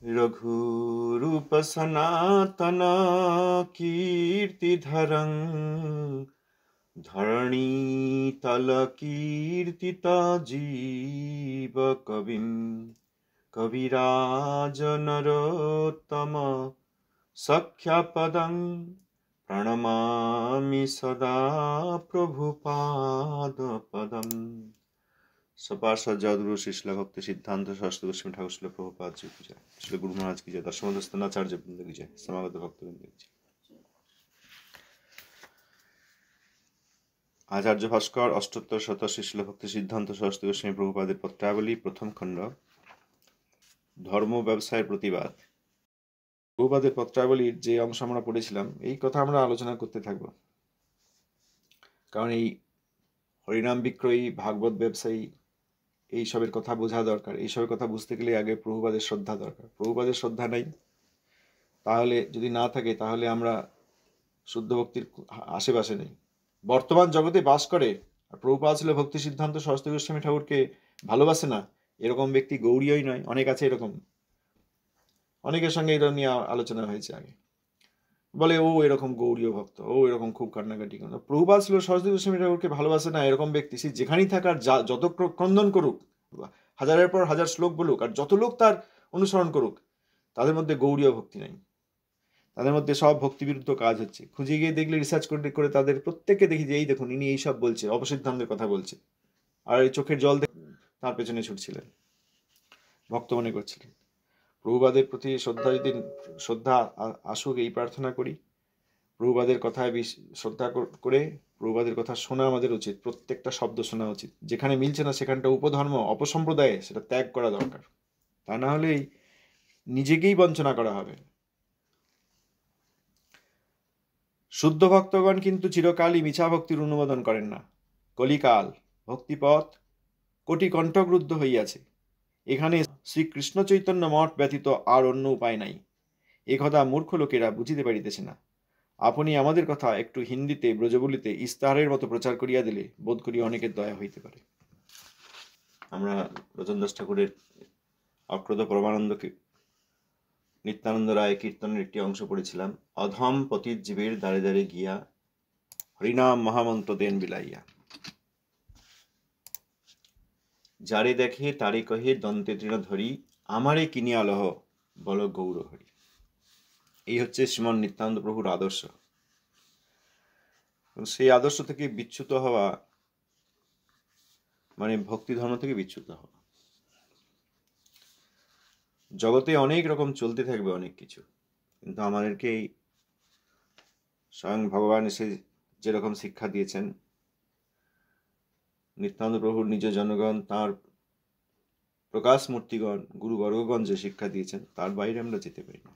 रघुरूप सनातन कीर्तिधरं धरणीतल कीर्तिता जीव कविं कविराज नरोत्तम सख्यपदं प्रणमामि सदा प्रभुपादपदम्। सपार्षद जगद्गुरु शिष्ल भक्ति सिद्धांत सरस्वती गोस्वामी ठाकुर शिल प्रभुपाद जी की जय, श्री गुरु महाराज की जय, दर्शनाचार्य वृंद की जय, समागत भक्तवृंद की जय। आचार्य भास्कर अष्टोत्तर शत शिष्ल भक्ति सिद्धांत सरस्वती गोस्वामी प्रभुपाদের পত্রাবলী প্রথম খণ্ড ধর্ম ব্যবসায়ের প্রতিবাদ। প্রভুপাদের পত্রাবলীর যে অংশ আমরা পড়েছিলাম এই কথা আমরা আলোচনা করতে থাকব, কারণ এই হরিনাম বিক্রয়ী ভাগবত ব্যবসায়ী এইসবের কথা বোঝা দরকার। এইসবের কথা বুঝতে গেলে আগে প্রভুপাদের শ্রদ্ধা দরকার। প্রভুপাদের শ্রদ্ধা নাই, তাহলে যদি না থাকে তাহলে আমরা শুদ্ধ ভক্তির আশেপাশে নেই। বর্তমান জগতে বাস করে আর প্রভুপাদ ছিল ভক্তি সিদ্ধান্ত সরস্বতী গোস্বামী ঠাকুরকে ভালোবাসে না, এরকম ব্যক্তি গৌড়ীয়ই নয়। অনেক আছে এরকম, অনেকের সঙ্গে এরকম নিয়ে আলোচনা হয়েছে আগে, বলে ও এরকম গৌড়ীয় ভক্ত, ও এরকম খুব কান্নাকাটি করে। প্রভুপাদ ছিল সরস্বতী গোস্বামী ঠাকুরকে ভালোবাসে না এরকম ব্যক্তি সে যেখানেই থাকার যত ক্রন্দন করুক, হাজারের পর হাজার শ্লোক বলুক, আর যত লোক তার অনুসরণ করুক, তাদের মধ্যে গৌড়ীয় ভক্তি নাই, তাদের মধ্যে সব ভক্তিবিরুদ্ধ কাজ হচ্ছে। খুঁজে গিয়ে দেখলে, রিসার্চ করে তাদের প্রত্যেককে দেখি যে এই দেখুন ইনি এইসব বলছে, অপসিদ্ধান্তের কথা বলছে, আর এই চোখের জল দেখে তার পেছনে ছুটছিলেন, ভক্ত মনে করছিলেন। প্রভুপাদের প্রতি শ্রদ্ধা আসুক এই প্রার্থনা করি। প্রভুপাদের কথায় শ্রদ্ধা করে প্রভুপাদের কথা শোনা আমাদের উচিত, প্রত্যেকটা শব্দ শোনা উচিত। যেখানে মিলছে না সেখানটা উপধর্ম অপসম্প্রদায়ে সেটা ত্যাগ করা দরকার, তা না হলেই নিজেকেই বঞ্চনা করা হবে। শুদ্ধ ভক্তগণ কিন্তু চিরকালই মিছা ভক্তির অনুমোদন করেন না। কলিকাল ভক্তিপথ কোটি কণ্ঠক্রুদ্ধ হইয়াছে, এখানে শ্রীকৃষ্ণ চৈতন্য মঠ ব্যতীত আর অন্য উপায় নাই। এ কথা মূর্খ লোকেরা বুঝিতে পারিতেছে না। আপনি আমাদের কথা একটু হিন্দিতে ব্রজবলিতে ইস্তাহারের মতো প্রচার করিয়া দিলে বোধ করি অনেকের দয়া হইতে পারে। আমরা রতনদাস ঠাকুরের অক্রোধ পরমানন্দকে নিত্যানন্দ রায় কীর্তনের একটি অংশ পড়েছিলাম। অধম পতিত জীবের দ্বারে দ্বারে গিয়া হরিনাম মহামন্ত্র দেন বিলাইয়া, যারে দেখে তারে কহে দন্তে তৃণ ধরি, আমারে কিনিয়া লহ বল গৌর হরি। এই হচ্ছে শ্রীমন নিত্যানন্দ প্রভুর আদর্শ। সেই আদর্শ থেকে বিচ্যুত হওয়া মানে ভক্তি ধর্ম থেকে বিচ্যুত হওয়া। জগতে অনেক রকম চলতে থাকবে অনেক কিছু, কিন্তু আমাদেরকে স্বয়ং ভগবান এসে যেরকম শিক্ষা দিয়েছেন, নিত্যানন্দ প্রভুর নিজ জনগণ, তাঁর প্রকাশ মূর্তিগণ, গুরুবর্গগণ যে শিক্ষা দিয়েছেন তার বাইরে আমরা যেতে পারি না।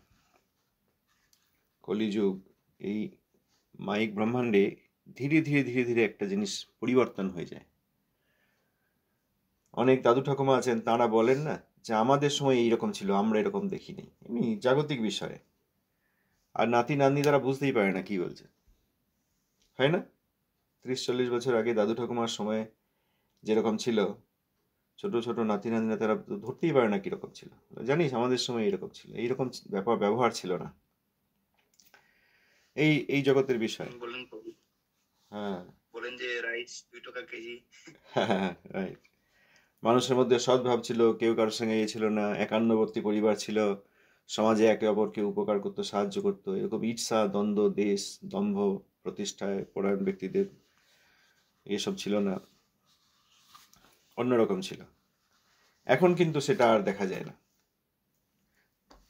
কলিযুগ, এই মাইক ব্রহ্মাণ্ডে ধীরে ধীরে ধীরে ধীরে একটা জিনিস পরিবর্তন হয়ে যায়। অনেক দাদু ঠাকুমা আছেন, তাঁরা বলেন না যে আমাদের সময় এইরকম ছিল, আমরা এরকম দেখিনি, এমনি জাগতিক বিষয়ে। আর নাতি নাতনি তারা বুঝতেই পারে না কি বলছে, হয় না? 30-40 বছর আগে দাদু ঠাকুমার সময় যেরকম ছিল, ছোট ছোট নাতি নাতনিরা তারা ধরতেই পারে না কিরকম ছিল। জানিস আমাদের সময় এইরকম ছিল, এইরকম ব্যবহার ছিল না। এই জগতের বিষয় বলেন। হ্যাঁ, বলেন যে রাইস 2 টাকা কেজি। হ্যাঁ, রাইট। মানুষের মধ্যে সদ্ভাব ছিল, কেউ কারোর সঙ্গে ছিল না, একান্নবর্তী পরিবার ছিল, সমাজে একে অপরকে উপকার করতো, সাহায্য করতো। এরকম ঈর্ষা, দ্বন্দ্ব, দেশ, দম্ভ, প্রতিষ্ঠায় পরায়ণ ব্যক্তিদের এসব ছিল না, অন্যরকম ছিল। এখন কিন্তু সেটা আর দেখা যায় না।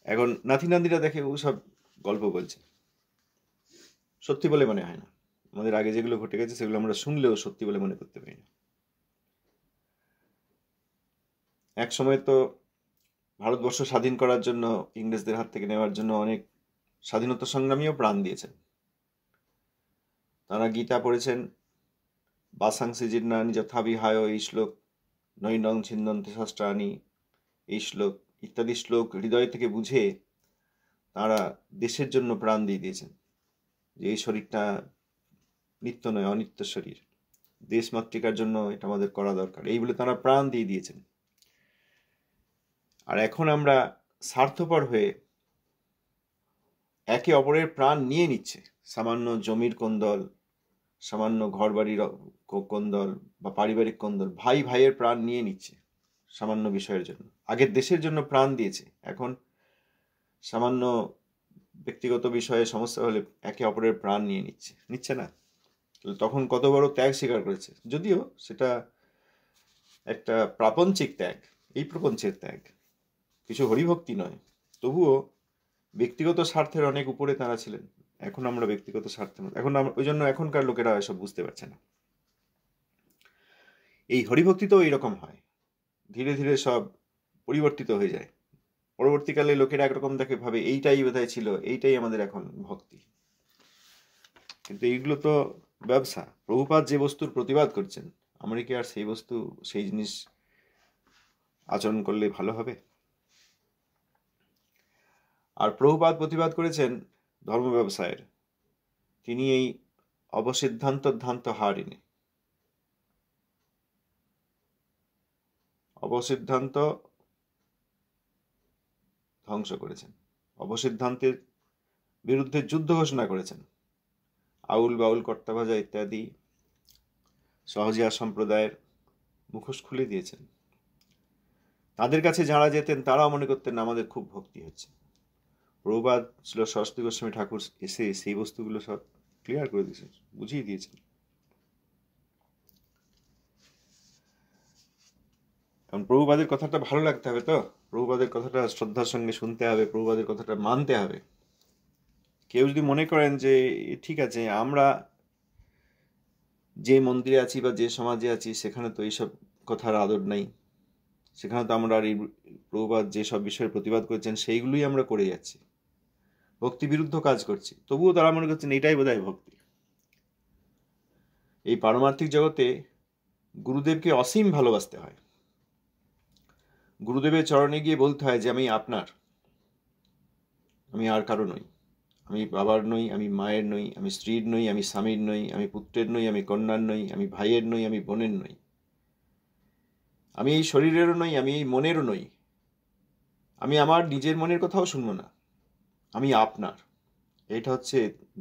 এখন নাতি নাতিরা দেখে ওসব গল্প বলছে, সত্যি বলে মনে হয় না। আমাদের আগে যেগুলো ঘটে গেছে সেগুলো আমরা শুনলেও সত্যি বলে মনে করতে পারি না। এক সময় তো ভারতবর্ষ স্বাধীন করার জন্য, ইংরেজদের হাত থেকে নেওয়ার জন্য অনেক স্বাধীনতা সংগ্রামীও প্রাণ দিয়েছেন। তারা গীতা পড়েছেন, বাসাংসি জিন্নানি যথাবিহায় এই শ্লোক, নৈনং ছিন্দন্তে শাস্ত্রাণি এই শ্লোক ইত্যাদি শ্লোক হৃদয় থেকে বুঝে তারা দেশের জন্য প্রাণ দিয়ে দিয়েছেন, যে এই শরীরটা নিত্য নয়, অনিত্য শরীর, দেশ মাতৃকার জন্য এটা আমাদের করা দরকার, এই বলে তারা প্রাণ দিয়ে দিয়েছেন। আর এখন আমরা স্বার্থপর হয়ে একে অপরের প্রাণ নিয়ে নিচ্ছে। সামান্য জমির কোন্দল, সামান্য ঘর বাড়ির কোন্দল বা পারিবারিক কোন্দল, ভাই ভাইয়ের প্রাণ নিয়ে নিচ্ছে সামান্য বিষয়ের জন্য। আগের দেশের জন্য প্রাণ দিয়েছে, এখন সামান্য ব্যক্তিগত বিষয়ে সমস্যা হলে একে অপরের প্রাণ নিয়ে নিচ্ছে না। তখন কত বড় ত্যাগ স্বীকার করেছে, যদিও সেটা একটা প্রাপঞ্চিক ত্যাগ, এই প্রপঞ্চের ত্যাগ, কিছু হরিভক্তি নয়। তবুও ব্যক্তিগত স্বার্থের অনেক উপরে তারা ছিলেন। এখন আমরা ব্যক্তিগত স্বার্থের, এখন ওই জন্য এখনকার লোকেরা এসব বুঝতে পারছে না। এই হরিভক্তি তো এইরকম হয়, ধীরে ধীরে সব পরিবর্তিত হয়ে যায়। পরবর্তীকালে লোকেরা একরকম দেখে, ভাবে এইটাই বোধহয় ছিল, এইটাই আমাদের এখন ভক্তি। কিন্তু এইগুলো তো ব্যবসা। প্রভুপাদ যে বস্তুর প্রতিবাদ করছেন, আমরা কি আর সেই জিনিস আচরণ করলে ভালো হবে? আর প্রভুপাদ প্রতিবাদ করেছেন ধর্ম ব্যবসায়ের। তিনি এই অবসিদ্ধান্ত হারিনি, অবসিদ্ধান্ত ধ্বংস করেছেন, অবসিদ্ধান্তের বিরুদ্ধে যুদ্ধ ঘোষণা করেছেন। আউল বাউল কর্তাভাজা ইত্যাদি সহজিয়া সম্প্রদায়ের মুখোশ খুলে দিয়েছেন। তাদের কাছে যারা যেতেন তারাও মনে করতেন আমাদের খুব ভক্তি হচ্ছে। প্রভুপাদ ছিল সরস্বতী গোস্বামী ঠাকুর এসে সেই বস্তুগুলো সব ক্লিয়ার করে দিয়েছেন, বুঝিয়ে দিয়েছেন। কারণ প্রভুপাদের কথাটা ভালো লাগতে হবে, তো প্রভুপাদের কথাটা শ্রদ্ধার সঙ্গে শুনতে হবে, প্রভুপাদের কথাটা মানতে হবে। কেউ যদি মনে করেন যে ঠিক আছে, আমরা যে মন্দিরে আছি বা যে সমাজে আছি সেখানে তো এইসব কথার আদর নাই, সেখানে তো আমরা এই প্রভুপাদ যেসব বিষয়ে প্রতিবাদ করেছেন সেইগুলোই আমরা করে যাচ্ছি, ভক্তি বিরুদ্ধ কাজ করছি, তবুও তারা মনে করছেন এটাই বোধহয় ভক্তি। এই পারমার্থিক জগতে গুরুদেবকে অসীম ভালোবাসতে হয়। গুরুদেবের চরণে গিয়ে বলতে হয় যে আমি আপনার, আমি আর কারো নই, আমি বাবার নই, আমি মায়ের নই, আমি স্ত্রীর নই, আমি স্বামীর নই, আমি পুত্রের নই, আমি কন্যার নই, আমি ভাইয়ের নই, আমি বোনের নই, আমি এই শরীরেরও নই, আমি এই মনেরও নই, আমি আমার নিজের মনের কথাও শুনবো না, আমি আপনার। এটা হচ্ছে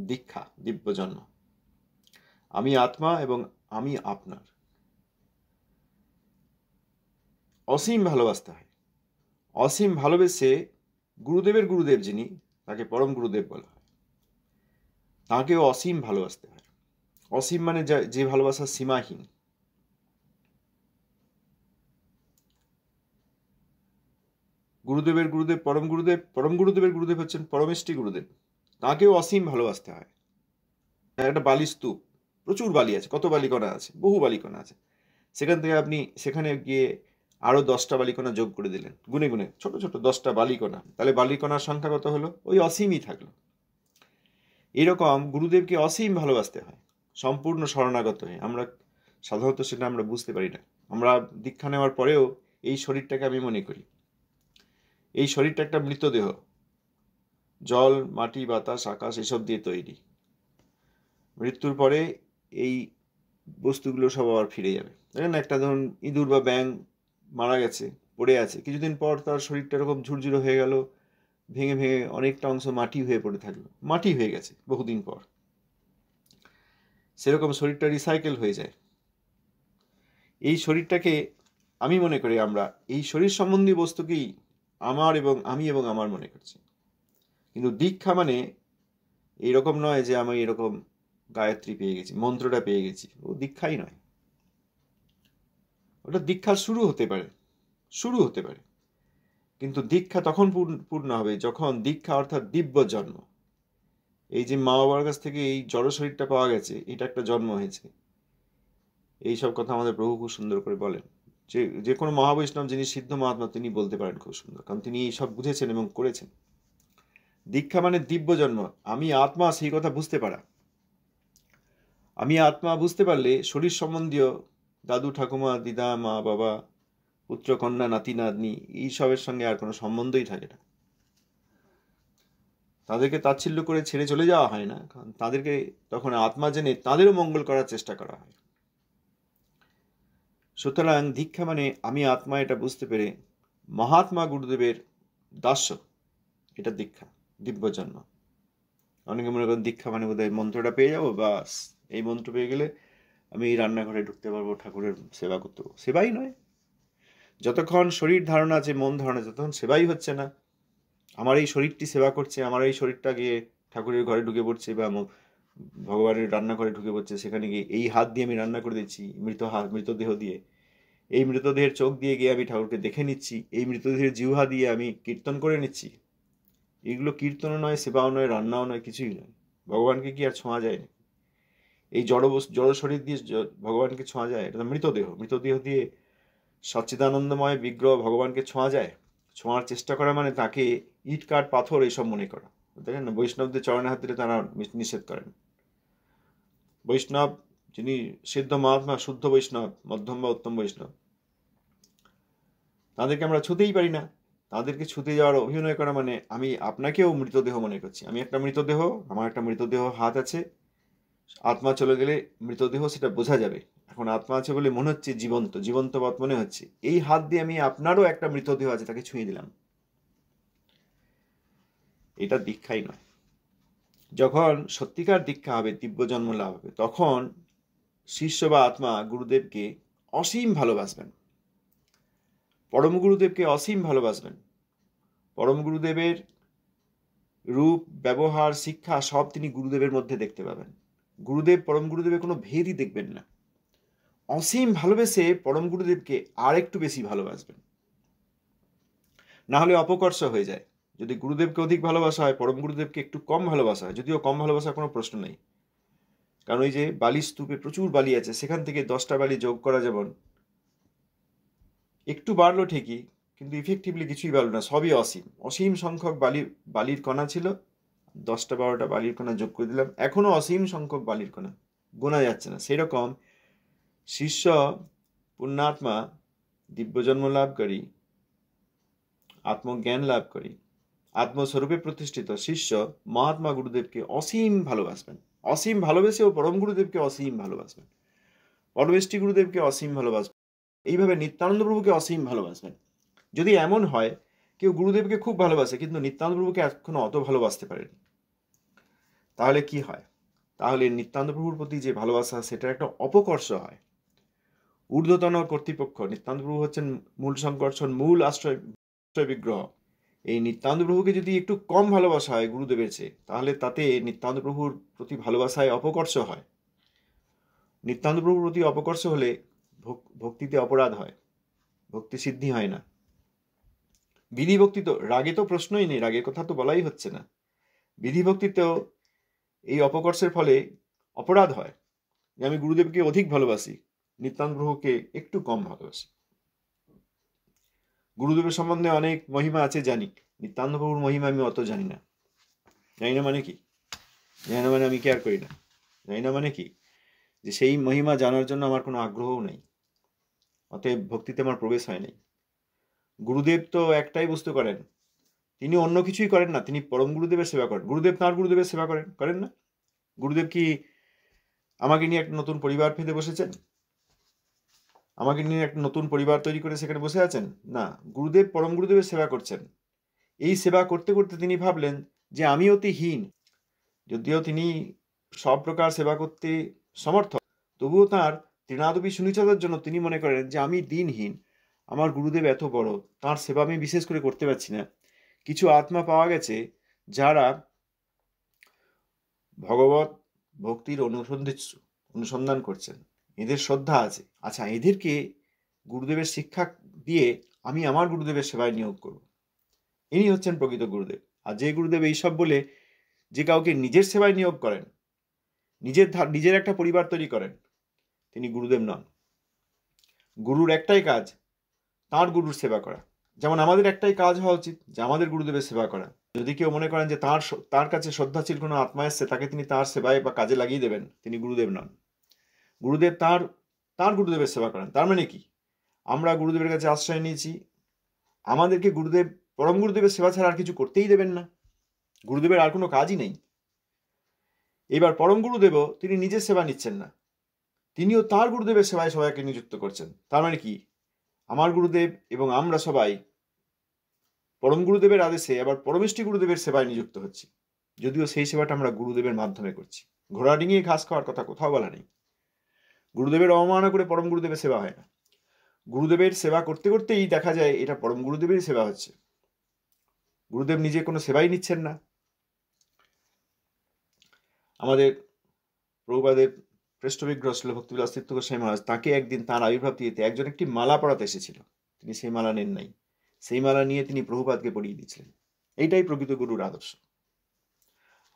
দীক্ষা, দিব্য জন্ম। আমি আত্মা এবং আমি আপনার। অসীম ভালোবাসতে হয়। অসীম ভালোবেসে গুরুদেবের গুরুদেব যিনি, তাকে পরম গুরুদেব বলা হয়, তাকেও অসীম ভালোবাসতে হয়। অসীম মানে যে ভালোবাসা সীমাহীন। গুরুদেবের গুরুদেব পরম গুরুদেব, পরম গুরুদেবের গুরুদেব হচ্ছেন পরমেষ্টি গুরুদেব, তাকেও অসীম ভালোবাসতে হয়। একটা বালি স্তূপ, প্রচুর বালি আছে, কত বালিকণা আছে, বহু বালিকণা আছে, সেখান থেকে আপনি সেখানে গিয়ে আরো 10টা বালিকণা যোগ করে দিলেন, গুনে গুনে ছোট ছোট 10টা বালিকণা, তাহলে বালিকণার সংখ্যা কত হলো? ওই অসীমই থাকলো। এরকম গুরুদেবকে অসীম ভালোবাসতে হয়, সম্পূর্ণ শরণাগত হয়ে। আমরা সাধারণত সেটা আমরা বুঝতে পারি না। আমরা দীক্ষা নেওয়ার পরেও এই শরীরটাকে আমি মনে করি এই শরীরটা একটা মৃতদেহ, জল, মাটি, বাতাস, আকাশ এসব দিয়ে তৈরি। মৃত্যুর পরে এই বস্তুগুলো সব আবার ফিরে যাবে। দেখেন, একটা ধরুন ইঁদুর বা ব্যাঙ মারা গেছে, পড়ে আছে, কিছুদিন পর তার শরীরটা এরকম ঝুরঝুরো হয়ে গেল, ভেঙে ভেঙে অনেকটা অংশ মাটি হয়ে পড়ে থাকলো, মাটি হয়ে গেছে বহুদিন পর। সেরকম শরীরটা রিসাইকেল হয়ে যায়। এই শরীরটাকে আমি মনে করি, আমরা এই শরীর সম্বন্ধী বস্তুকেই আমার এবং আমার মনে করছি। কিন্তু দীক্ষা মানে এইরকম নয় যে আমি এরকম গায়ত্রী পেয়ে গেছি, মন্ত্রটা পেয়ে গেছি, ও দীক্ষাই নয়। ওটা দীক্ষার শুরু হতে পারে, কিন্তু দীক্ষা তখন পূর্ণ হবে যখন দীক্ষা অর্থাৎ দিব্য জন্ম। এই যে মা বাবার কাছ থেকে এই জড় শরীরটা পাওয়া গেছে, এটা একটা জন্ম হয়েছে। এইসব কথা আমাদের প্রভু খুব সুন্দর করে বলেন। যে কোনো মহাবৈষ্ণব যিনি সিদ্ধ মহাত্মা, তিনি বলতে পারেন খুব সুন্দর, কারণ তিনি এইসব বুঝেছেন এবং করেছেন। দীক্ষা মানে দিব্য জন্ম, আমি আত্মা, সেই কথা বুঝতে পারা। আমি আত্মা বুঝতে পারলে শরীর সম্বন্ধীয় দাদু ঠাকুমা, দিদা, মা বাবা, পুত্র কন্যা, নাতি নাতনি, এইসবের সঙ্গে আর কোনো সম্বন্ধই থাকে না। তাদেরকে তাচ্ছিল্য করে ছেড়ে চলে যাওয়া হয় না, কারণ তাদেরকে তখন আত্মা জেনে তাদেরও মঙ্গল করার চেষ্টা করা হয়। সুতরাং দীক্ষা মানে আমি আত্মা, এটা বুঝতে পেরে মহাত্মা গুরুদেবের দাস্য, এটা দীক্ষা, দিব্য জন্ম। অনেকে মনে করেন দীক্ষা মানে বোধহয় মন্ত্রটা পেয়ে যাবো, বাস এই মন্ত্র পেয়ে গেলে আমি এই রান্নাঘরে ঢুকতে পারবো, ঠাকুরের সেবা করতে পারবো। সেবাই নয়, যতক্ষণ শরীর ধারণা আছে, মন ধারণা আছে, ততক্ষণ সেবাই হচ্ছে না। আমার এই শরীরটি সেবা করছে, আমার এই শরীরটা গিয়ে ঠাকুরের ঘরে ঢুকে পড়ছে বা ভগবানের রান্নাঘরে ঢুকে পড়ছে, সেখানে গিয়ে এই হাত দিয়ে আমি রান্না করে দিচ্ছি, মৃতদেহ দিয়ে, এই মৃতদেহের চোখ দিয়ে গিয়ে আমি ঠাকুরকে দেখে নিচ্ছি, এই মৃতদেহের জিহ্বা দিয়ে আমি কীর্তন করে নিচ্ছি। এগুলো কীর্তনও নয়, সেবাও নয়, রান্নাও নয়, কিছুই নয়। ভগবানকে কি আর ছোঁয়া যায় না? এই জড় শরীর দিয়ে ভগবানকে ছোঁয়া যায়? এটা তো মৃতদেহ। মৃতদেহ দিয়ে সচ্চিদানন্দময় বিগ্রহ ভগবানকে ছোঁয়া যায়? ছোঁয়ার চেষ্টা করা মানে তাকে ইট কাঠ পাথর এইসব মনে করা। দেখেন না, বৈষ্ণবদের চরণে হাত দিলে তারা নিষেধ করেন। বৈষ্ণব যিনি সিদ্ধ মহাত্মা, শুদ্ধ বৈষ্ণব, মধ্যম বা উত্তম বৈষ্ণব, তাদেরকে আমরা ছুতেই পারি না। তাদেরকে ছুতে যাওয়ার অভিনয় করা মানে আমি আপনাকেও মৃতদেহ মনে করছি। আমি একটা মৃতদেহ, আমার একটা মৃতদেহ হাত আছে, আত্মা চলে গেলে মৃতদেহ সেটা বোঝা যাবে। এখন আত্মা আছে বলে মনে হচ্ছে জীবন্ত, জীবন্তবৎ মনে হচ্ছে। এই হাত দিয়ে আমি আপনারও একটা মৃতদেহ আছে, তাকে ছুঁয়ে দিলাম। এটা দীক্ষাই নয়। যখন সত্যিকার দীক্ষা হবে, দিব্য জন্ম লাভ হবে, তখন শিষ্য বা আত্মা গুরুদেবকে অসীম ভালোবাসবেন, পরম গুরুদেবকে অসীম ভালোবাসবেন। পরম গুরুদেবের রূপ, ব্যবহার, শিক্ষা সব তিনি গুরুদেবের মধ্যে দেখতে পাবেন। গুরুদেব, পরম গুরুদেবের কোনো ভেদই দেখবেন না। অসীম ভালোবেসে পরম গুরুদেবকে আর একটু বেশি ভালোবাসবেন, না হলে অপকর্ষ হয়ে যায়। যদি গুরুদেবকে অধিক ভালোবাসা হয়, পরম গুরুদেবকে একটু কম ভালোবাসা হয়, যদিও কম ভালোবাসার কোনো প্রশ্ন নেই, কারণ ওই যে বালি স্তূপে প্রচুর বালি আছে, সেখান থেকে 10টা বালি যোগ করা যেমন একটু বাড়লো ঠিকই, কিন্তু ইফেক্টিভলি কিছুই বাড়লো না, সবই অসীম। অসীম সংখ্যক বালির কণা ছিল, 10টা 12টা বালির কণা যোগ করে দিলাম, এখনো অসীম সংখ্যক বালির কণা, গোনা যাচ্ছে না। সেই রকম শিষ্য পুণ্যাত্মা, দিব্যজন্ম লাভকারী, আত্মজ্ঞান লাভকারী, আত্মস্বরূপে প্রতিষ্ঠিত শিষ্য মহাত্মা গুরুদেবকে অসীম ভালোবাসবেন। অসীম ভালোবেসেও পরম গুরুদেবকে অসীম ভালোবাসবেন, পরমেষ্টি গুরুদেবকে অসীম ভালোবাসবেন, এইভাবে নিত্যানন্দ প্রভুকে অসীম ভালোবাসবেন। যদি এমন হয় কেউ গুরুদেবকে খুব ভালোবাসে কিন্তু নিত্যানন্দ প্রভুকে এখনো অত ভালোবাসতে পারেনি, তাহলে কি হয়? তাহলে নিত্যানন্দ প্রভুর প্রতি যে ভালোবাসা, সেটার একটা অপকর্ষ হয়। ঊর্ধ্বতন কর্তৃপক্ষ, নিত্যানন্দ প্রভু হচ্ছেন মূল সংকর্ষণ, মূল আশ্রয় বিগ্রহ। এই নিত্যানন্দ প্রভুকে যদি একটু কম ভালোবাসা হয় গুরুদেবের চেয়ে, তাহলে তাতে নিত্যানন্দ প্রভুর প্রতি ভালোবাসায় অপকর্ষ হয়। নিত্যানন্দ প্রভুর প্রতি অপকর্ষ হলে ভক্তিতে অপরাধ হয়, ভক্তি সিদ্ধি হয় না। বিধি ভক্তি তো, রাগে তো প্রশ্নই নেই, রাগের কথা তো বলাই হচ্ছে না। বিধি ভক্তিতেও এই অপকর্ষের ফলে অপরাধ হয়, যে আমি গুরুদেবকে অধিক ভালোবাসি, নিত্যানন্দ প্রভুকে একটু কম ভালোবাসি। গুরুদেবের সম্বন্ধে অনেক মহিমা আছে জানি, নিত্যানন্দ প্রভুর মহিমা আমি অত জানি না। জানি না মানে কি? জানি না মানে আমি কেয়ার করি না। জানি না মানে কি? যে সেই মহিমা জানার জন্য আমার কোনো আগ্রহও নেই, অতএব ভক্তিতে আমার প্রবেশ হয় নাই। গুরুদেব তো একটাই বস্তু করেন, তিনি অন্য কিছুই করেন না, তিনি পরম গুরুদেবের সেবা করেন। গুরুদেব তাঁর গুরুদেবের সেবা করেন না? গুরুদেব কি আমাকে নিয়ে একটা নতুন পরিবার পেতে বসেছেন? আমাকে নিয়ে একটা নতুন পরিবার তৈরি করে সেখানে বসে আছেন? না, গুরুদেব পরম গুরুদেবের সেবা করছেন। এই সেবা করতে করতে তিনি ভাবলেন যে আমি অতি হীন। যদিও তিনি সব প্রকার সেবা করতে সমর্থ, তবুও তাঁর তৃণাদপি সুনিচতার জন্য তিনি মনে করেন যে আমি দিনহীন, আমার গুরুদেব এত বড়, তাঁর সেবা আমি বিশেষ করে করতে পারছি না। কিছু আত্মা পাওয়া গেছে যারা ভগবত ভক্তির অনুসন্ধান করছেন, এদের শ্রদ্ধা আছে, আচ্ছা এদেরকে গুরুদেবের শিক্ষা দিয়ে আমি আমার গুরুদেবের সেবায় নিয়োগ করব। ইনি হচ্ছেন প্রকৃত গুরুদেব। আর যে গুরুদেব এইসব বলে যে কাউকে নিজের সেবায় নিয়োগ করেন, নিজের একটা পরিবার তৈরি করেন, তিনি গুরুদেব নন। গুরুর একটাই কাজ, তাঁর গুরুর সেবা করা। যেমন আমাদের একটাই কাজ হওয়া উচিত যে আমাদের গুরুদেবের সেবা করা। যদি কেউ মনে করেন যে তার কাছে শ্রদ্ধাশীল কোনো আত্মা এসছে, তাকে তিনি তার সেবায় বা কাজে লাগিয়ে দেবেন, তিনি গুরুদেব নন। গুরুদেব তাঁর গুরুদেবের সেবা করেন। তার মানে কি? আমরা গুরুদেবের কাছে আশ্রয় নিয়েছি, আমাদেরকে গুরুদেব পরম গুরুদেবের সেবা ছাড়া আর কিছু করতেই দেবেন না। গুরুদেবের আর কোনো কাজই নেই। এবার পরম গুরুদেবও তিনি নিজের সেবা নিচ্ছেন না, তিনিও তার গুরুদেবের সেবায় সবাইকে নিযুক্ত করছেন। তার মানে কি? আমার গুরুদেব এবং আমরা সবাই পরম গুরুদেবের আদেশে আবার পরমেষ্টি গুরুদেবের সেবায় নিযুক্ত হচ্ছি, যদিও সেই সেবাটা আমরা গুরুদেবের মাধ্যমে করছি। ঘোড়া ডিঙিয়ে ঘাস খাওয়ার কথা কোথাও বলা নেই। গুরুদেবের অবমাননা করে পরম গুরুদেবের সেবা হয় না। গুরুদেবের সেবা করতে করতেই দেখা যায় এটা পরম গুরুদেবেরই সেবা হচ্ছে। গুরুদেব নিজে কোনো সেবাই নিচ্ছেন না। আমাদের প্রভুপাদের পৃষ্ঠবিগ্রহ ছিল ভক্তিবিলাস তীর্থ গোস্বামী মহারাজ, তাকে একদিন তাঁর আবির্ভাব তিথিতে একজন একটি মালা পরাতে এসেছিল। তিনি সেই মালা নেন নাই। সেই মালা নিয়ে তিনি প্রভুপাদকে পরিয়ে দিয়েছিলেন। এইটাই প্রকৃত গুরুর আদর্শ।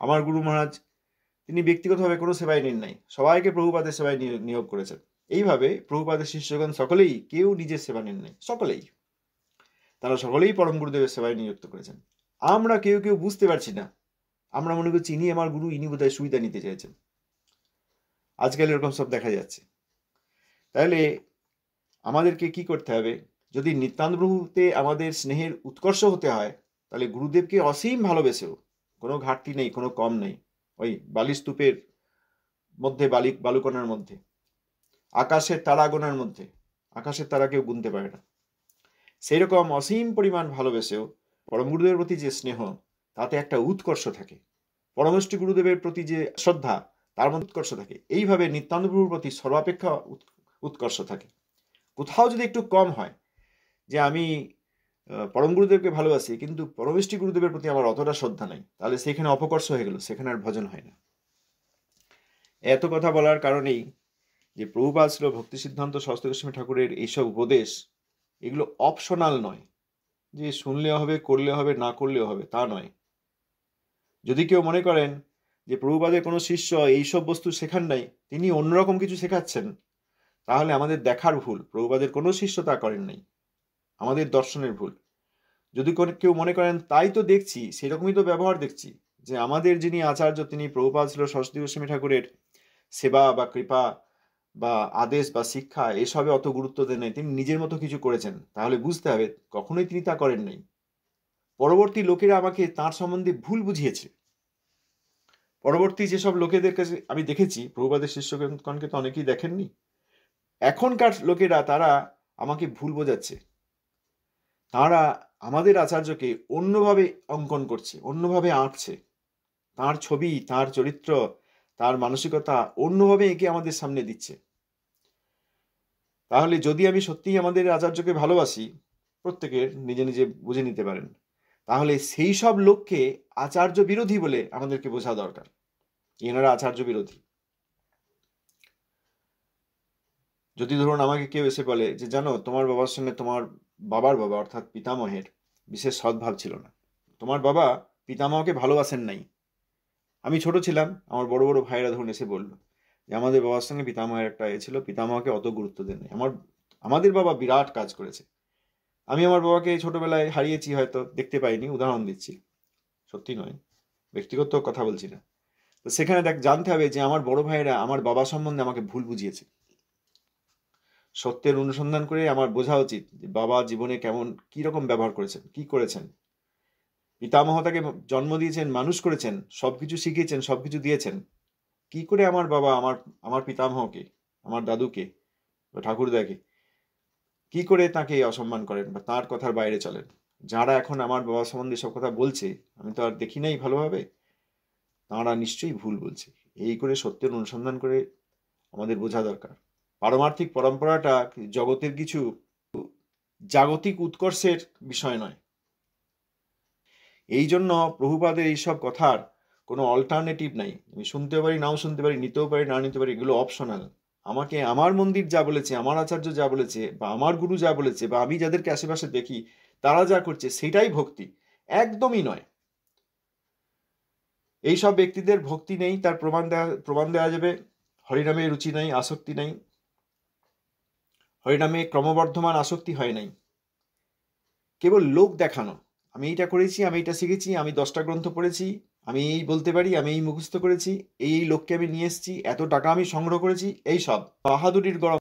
আমার গুরু মহারাজ তিনি ব্যক্তিগতভাবে কোনো সেবায় নেন নাই, সবাইকে প্রভুপাদের সেবায় নিয়োগ করেছেন। এইভাবে প্রভুপাদের শিষ্যগণ সকলেই কেউ নিজের সেবা নেন নাই, সকলেই তারা সকলেই পরম গুরুদেবের সেবায় নিযুক্ত করেছেন। আমরা কেউ কেউ বুঝতে পারছি না, আমরা মনে করছি ইনি আমার গুরু, ইনি বোধহয় সুবিধা নিতে চাইছেন। আজকাল এরকম সব দেখা যাচ্ছে। তাহলে আমাদেরকে কি করতে হবে? যদি নিত্যানন্দ প্রভুতে আমাদের স্নেহের উৎকর্ষ হতে হয়, তাহলে গুরুদেবকে অসীম ভালোবেসেও কোনো ঘাটতি নেই, কোনো কম নেই। ওই বালিস্তূপের মধ্যে বালুকণার মধ্যে, আকাশের তারা গোনার মধ্যে, আকাশের তারা কেউ গুনতে পারে না, সেই রকম অসীম পরিমাণ ভালোবেসেও পরম গুরুদেবের প্রতি যে স্নেহ, তাতে একটা উৎকর্ষ থাকে। পরমেষ্টি গুরুদেবের প্রতি যে শ্রদ্ধা, তার মধ্যে উৎকর্ষ থাকে। এইভাবে নিত্যানন্দ প্রভুর প্রতি সর্বাপেক্ষা উৎকর্ষ থাকে। কোথাও যদি একটু কম হয়, যে আমি পরম গুরুদেবকে ভালোবাসি কিন্তু পরমেষ্টি গুরুদেবের প্রতি আমার অতটা শ্রদ্ধা নাই, তাহলে সেখানে অপকর্ষ হয়ে গেল, সেখানে আর ভজন হয় না। এত কথা বলার কারণেই যে প্রভুপাদ ছিল ভক্তি সিদ্ধান্ত সরস্বতী গোস্বামী ঠাকুরের এইসব উপদেশ, এগুলো অপশনাল নয়, যে শুনলে হবে, করলে হবে, না করলেও হবে, তা নয়। যদি কেউ মনে করেন যে প্রভুপাদের কোনো শিষ্য এইসব বস্তু শেখান নাই, তিনি অন্যরকম কিছু শেখাচ্ছেন, তাহলে আমাদের দেখার ভুল। প্রভুপাদের কোনো শিষ্য তা করেন নাই, আমাদের দর্শনের ভুল। যদি কেউ মনে করেন তাই তো দেখছি, সেরকমই তো ব্যবহার দেখছি, যে আমাদের যিনি আচার্য তিনি প্রভুপাদ ছিল সরস্বতী গোস্বামী ঠাকুরের সেবা বা কৃপা বা আদেশ বা শিক্ষা এসবে অত গুরুত্ব দেন নাই, তিনি নিজের মতো কিছু করেছেন, তাহলে বুঝতে হবে কখনোই তিনি তা করেন নাই। পরবর্তী লোকেরা আমাকে তার সম্বন্ধে ভুল বুঝিয়েছে। পরবর্তী যেসব লোকেদের কাছে আমি দেখেছি, প্রভুপাদের শিষ্যগণকে তো অনেকেই দেখেননি, এখনকার লোকেরা তারা আমাকে ভুল বোঝাচ্ছে। তারা আমাদের আচার্যকে অন্যভাবে অঙ্কন করছে, অন্যভাবে আঁকছে, তার ছবি, তার চরিত্র, তার মানসিকতা অন্যভাবে এঁকে আমাদের সামনে দিচ্ছে। তাহলে যদি আমি সত্যিই আমাদের আচার্যকে ভালোবাসি, প্রত্যেকের নিজে নিজে বুঝে নিতে পারেন, তাহলে সেই সব লোককে আচার্য বিরোধী বলে আমাদেরকে বোঝা দরকার। এনারা আচার্য বিরোধী। যদি ধরুন আমাকে কেউ এসে বলে যে জানো তোমার বাবার সঙ্গে তোমার বাবার বাবা অর্থাৎ পিতামহের বিশেষ সদ্ভাব ছিল না, তোমার বাবা পিতামহকে ভালোবাসেন নাই। আমি ছোট ছিলাম, আমার বড় বড় ভাইয়েরা ধরুন এসে বললো যে আমাদের বাবার সঙ্গে পিতামহের একটা ছিল, পিতামহকে অত গুরুত্ব দেন নাই। আমাদের বাবা বিরাট কাজ করেছে, আমি আমার বাবাকে ছোটবেলায় হারিয়েছি, হয়তো দেখতে পাইনি, উদাহরণ দিচ্ছি, সত্যি নয়, ব্যক্তিগত কথা বলছি না। তো সেখানে জানতে হবে যে আমার বড় ভাইয়েরা আমার বাবা সম্বন্ধে আমাকে ভুল বুঝিয়েছে। সত্যের অনুসন্ধান করে আমার বোঝা উচিত যে বাবা জীবনে কেমন, কি রকম ব্যবহার করেছেন, কি করেছেন। পিতামহ তাকে জন্ম দিয়েছেন, মানুষ করেছেন, সবকিছু শিখিয়েছেন, সবকিছু দিয়েছেন। কি করে আমার বাবা আমার পিতামহকে, আমার দাদুকে বা ঠাকুরদাকে কি করে তাকে অসম্মান করেন বা তার কথার বাইরে চলেন? যারা এখন আমার বাবা সম্বন্ধে সব কথা বলছে, আমি তো আর দেখি নাই ভালোভাবে, তাঁরা নিশ্চয়ই ভুল বলছে। এই করে সত্যের অনুসন্ধান করে আমাদের বোঝা দরকার। পারমার্থিক পরম্পরাটা জগতের কিছু জাগতিক উৎকর্ষের বিষয় নয়। এই জন্য প্রভুপাদের এইসব কথার কোনো অল্টারনেটিভ নাই। আমি শুনতে পারি, নাও শুনতে পারি, নিতেও পারি, না নিতে পারি, এগুলো অপশনাল। আমাকে আমার মন্দির যা বলেছে, আমার আচার্য যা বলেছে, বা আমার গুরু যা বলেছে, বা আমি যাদেরকে আশেপাশে দেখি তারা যা করছে, সেটাই ভক্তি, একদমই নয়। এইসব ব্যক্তিদের ভক্তি নেই, তার প্রমাণ দেওয়া যাবে। হরিনামে রুচি নাই, আসক্তি নাই, হরিনামে ক্রমবর্ধমান আসক্তি হয় নাই, কেবল লোক দেখানো। আমি এইটা করেছি, আমি এইটা শিখেছি, আমি 10টা গ্রন্থ পড়েছি, আমি এই বলতে পারি, আমি এই মুখস্থ করেছি, এই লোককে আমি নিয়ে এসেছি, এত টাকা আমি সংগ্রহ করেছি, এই সব বাহাদুরির গরম।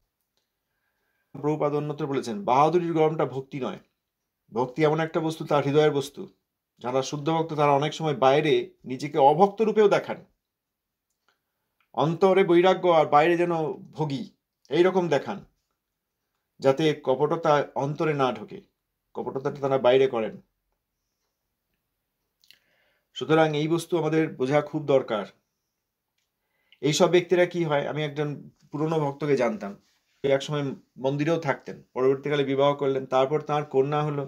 প্রভুপাদ অন্যত্র বলেছেন বাহাদুরির গরমটা ভক্তি নয়। ভক্তি এমন একটা বস্তু, তার হৃদয়ের বস্তু। যারা শুদ্ধ ভক্ত তারা অনেক সময় বাইরে নিজেকে অভক্ত রূপেও দেখান, অন্তরে বৈরাগ্য আর বাইরে যেন ভোগী এইরকম দেখান, যাতে কপটতা অন্তরে না ঢোকে। কপটতাটা তারা বাইরে করেন, সুতরাং এই বস্তু আমাদের বোঝা খুব দরকার। এইসব ব্যক্তিরা কি হয়, আমি একজন পুরনো ভক্তকে জানতাম, একসময় মন্দিরেও থাকতেন, পরবর্তীকালে বিবাহ করলেন, তারপর তার কন্যা হলো,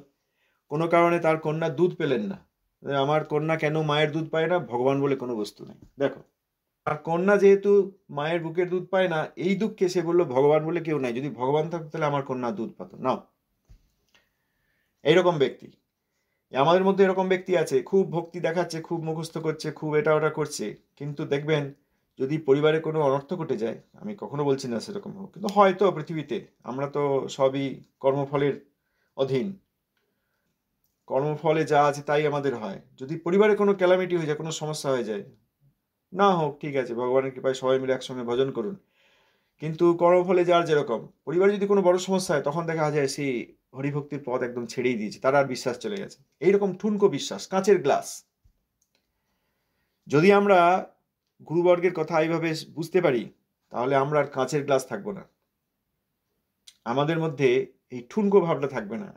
কোনো কারণে তার কন্যা দুধ পেলেন না। আমার কন্যা কেন মায়ের দুধ পায় না? ভগবান বলে কোনো বস্তু নেই। দেখো, আর কন্যা যেহেতু মায়ের বুকের দুধ পায় না, এই দুঃখে সে বললো ভগবান বলে কেউ নাই, যদি ভগবান থাকতো তাহলে আমার কন্যা দুধ পাত না। এইরকম ব্যক্তি আমাদের মধ্যে, এরকম ব্যক্তি আছে, খুব ভক্তি দেখাচ্ছে, খুব মুখস্থ করছে, খুব এটা ওটা করছে, কিন্তু দেখবেন যদি পরিবারে কোনো অনর্থ ঘটে যায়, আমি কখনো বলছি না সেরকম হোক, কিন্তু হয়তো পৃথিবীতে আমরা তো সবই কর্মফলের অধীন, কর্মফলে যা আছে তাই আমাদের হয়। যদি পরিবারে কোনো ক্যালামিটি হয়ে যায়, কোনো সমস্যা হয়ে যায়, না হোক, ঠিক আছে, ভগবানের কৃপায় সবাই মিলে একসঙ্গে ভজন করুন, কিন্তু কর্মফলে যার যেরকম, পরিবারে যদি কোনো বড় সমস্যা হয়, তখন দেখা যায় সেই হরিভক্তির পথ একদম ছেড়েই দিয়েছে, তার আর বিশ্বাস চলে গেছে। এইরকম ঠুনকো বিশ্বাস, কাঁচের গ্লাস। যদি আমরা গুরুবর্গের কথা এইভাবে বুঝতে পারি, তাহলে আমরা আর কাঁচের গ্লাস থাকবো না, আমাদের মধ্যে এই ঠুনকো ভাবটা থাকবে না।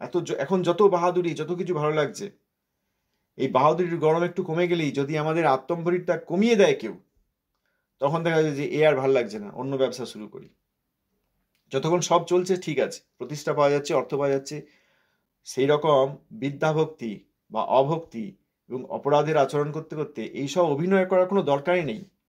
এখন যত বাহাদুরি, যত কিছু ভালো লাগছে, এই বাহাদুরির গরম একটু কমে গেলেই যদি আমাদের আত্মম্ভরিটা কমিয়ে দেয় কেউ, তখন দেখা যায় যে এ আর ভাল লাগছে না, অন্য ব্যবসা শুরু করি। যতক্ষণ সব চলছে ঠিক আছে, প্রতিষ্ঠা পাওয়া যাচ্ছে, অর্থ পাওয়া যাচ্ছে, সেই রকম বিদ্যাভক্তি বা অভক্তি এবং অপরাধের আচরণ করতে করতে এইসব অভিনয় করার কোনো দরকারই নেই।